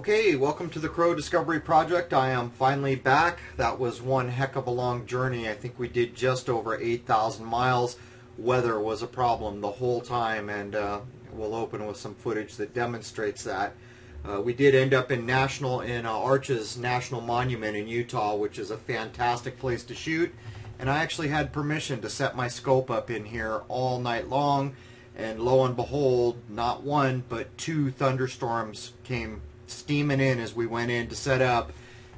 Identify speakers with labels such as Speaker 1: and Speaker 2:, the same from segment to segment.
Speaker 1: Okay, welcome to the Crow Discovery Project. I am finally back. That was one heck of a long journey. I think we did just over 8,000 miles. Weather was a problem the whole time, and we'll open with some footage that demonstrates that. We did end up in Arches National Monument in Utah, which is a fantastic place to shoot. And I actually had permission to set my scope up in here all night long. And lo and behold, not one, but two thunderstorms came steaming in as we went in to set up.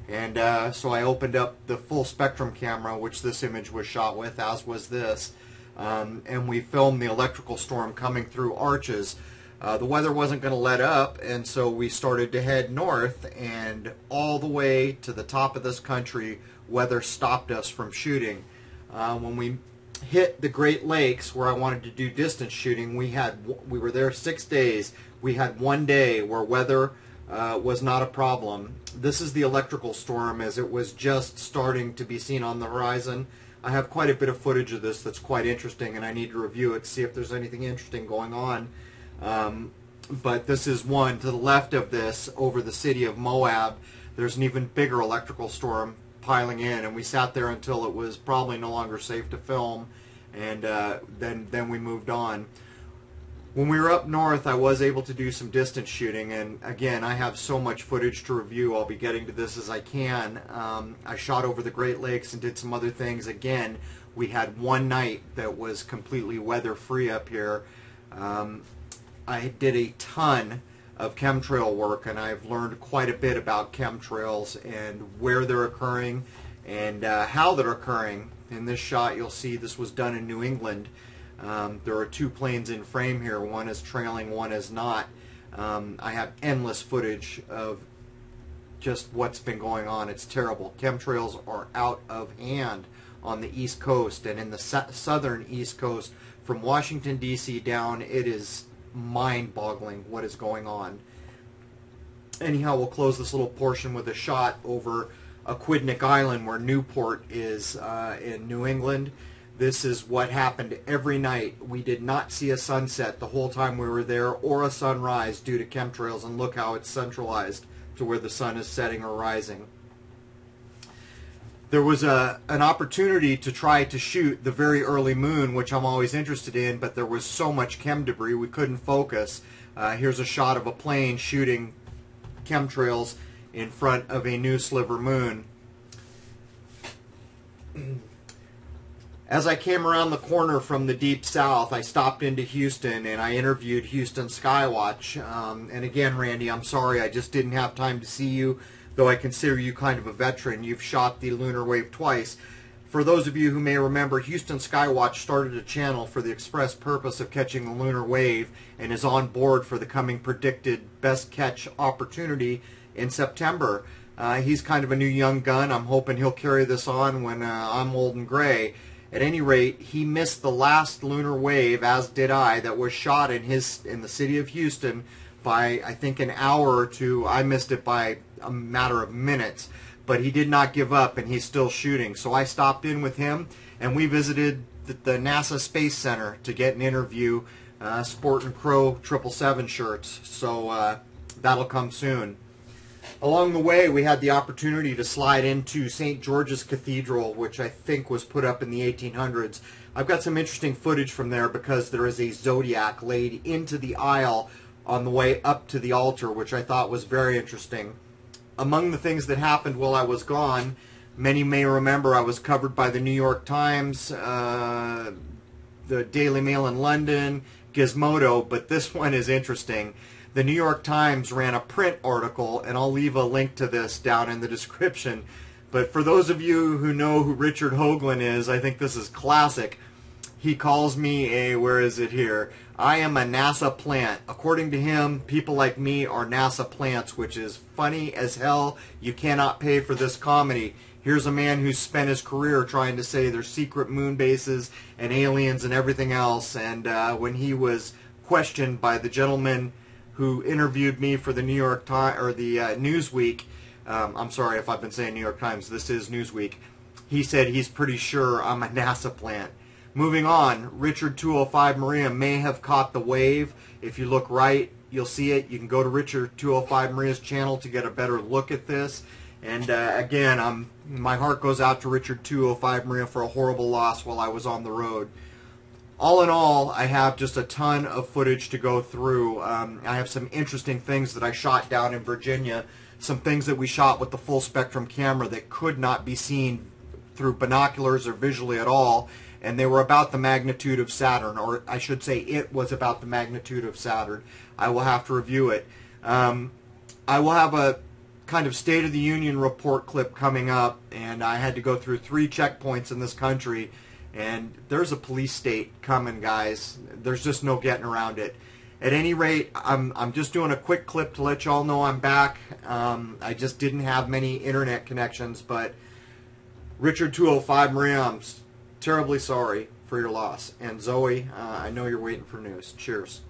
Speaker 1: And so I opened up the full spectrum camera, which this image was shot with, as was this. And we filmed the electrical storm coming through Arches. The weather wasn't going to let up, and so we started to head north, and all the way to the top of this country, weather stopped us from shooting. When we hit the Great Lakes, where I wanted to do distance shooting, we were there 6 days. We had one day where weather was not a problem. This is the electrical storm as it was just starting to be seen on the horizon. I have quite a bit of footage of this that's quite interesting, and I need to review it to see if there's anything interesting going on. But this is one to the left of this, over the city of Moab. There's an even bigger electrical storm piling in, and we sat there until it was probably no longer safe to film, and then we moved on. When we were up north, I was able to do some distance shooting, and again, I have so much footage to review. I'll be getting to this as I can. I shot over the Great Lakes and did some other things. Again, we had one night that was completely weather-free up here. I did a ton of chemtrail work, and I've learned quite a bit about chemtrails and where they're occurring and how they're occurring. In this shot, you'll see this was done in New England. There are two planes in frame here. One is trailing, one is not. I have endless footage of just what's been going on. It's terrible. Chemtrails are out of hand on the East Coast, and in the southern East Coast, from Washington, D.C. down, it is mind-boggling what is going on. Anyhow, we'll close this little portion with a shot over Aquidneck Island, where Newport is in New England. This is what happened every night. We did not see a sunset the whole time we were there, or a sunrise due to chemtrails, and look how it's centralized to where the sun is setting or rising. There was an opportunity to try to shoot the very early moon, which I'm always interested in, but there was so much chem debris we couldn't focus. Here's a shot of a plane shooting chemtrails in front of a new sliver moon. As I came around the corner from the deep south, I stopped into Houston and I interviewed Houston Skywatch. And again, Randy, I'm sorry, I just didn't have time to see you, though I consider you kind of a veteran. You've shot the lunar wave twice. For those of you who may remember, Houston Skywatch started a channel for the express purpose of catching the lunar wave and is on board for the coming predicted best catch opportunity in September. He's kind of a new young gun. I'm hoping he'll carry this on when I'm old and gray. At any rate, he missed the last lunar wave, as did I, that was shot in the city of Houston by, I think, an hour or two. I missed it by a matter of minutes, but he did not give up, and he's still shooting. So I stopped in with him, and we visited the NASA Space Center to get an interview, sporting Crrow777 shirts. So that'll come soon. Along the way, we had the opportunity to slide into St. George's Cathedral, which I think was put up in the 1800s. I've got some interesting footage from there because there is a zodiac laid into the aisle on the way up to the altar, which I thought was very interesting. Among the things that happened while I was gone, many may remember I was covered by the New York Times, the Daily Mail in London, Gizmodo, but this one is interesting. The New York Times ran a print article, and I'll leave a link to this down in the description. But for those of you who know who Richard Hoagland is, I think this is classic. He calls me a, where is it here? I am a NASA plant. According to him, people like me are NASA plants, which is funny as hell. You cannot pay for this comedy. Here's a man who's spent his career trying to say there's secret moon bases and aliens and everything else. And when he was questioned by the gentleman who interviewed me for the New York Times, or the Newsweek, I'm sorry if I've been saying New York Times, this is Newsweek, he said he's pretty sure I'm a NASA plant. Moving on, Richard 205 Maria may have caught the wave. If you look right, you'll see it. You can go to Richard 205 Maria's channel to get a better look at this. And again, my heart goes out to Richard 205 Maria for a horrible loss while I was on the road. All in all, I have just a ton of footage to go through. I have some interesting things that I shot down in Virginia, some things that we shot with the full spectrum camera that could not be seen through binoculars or visually at all, and they were about the magnitude of Saturn, or I should say it was about the magnitude of Saturn. I will have to review it. I will have a kind of State of the Union report clip coming up, and I had to go through 3 checkpoints in this country, and there's a police state coming, guys. There's just no getting around it. At any rate, I'm just doing a quick clip to let y'all know I'm back. I just didn't have many internet connections, but Richard 205 Maria, I'm terribly sorry for your loss. And Zoe, I know you're waiting for news. Cheers.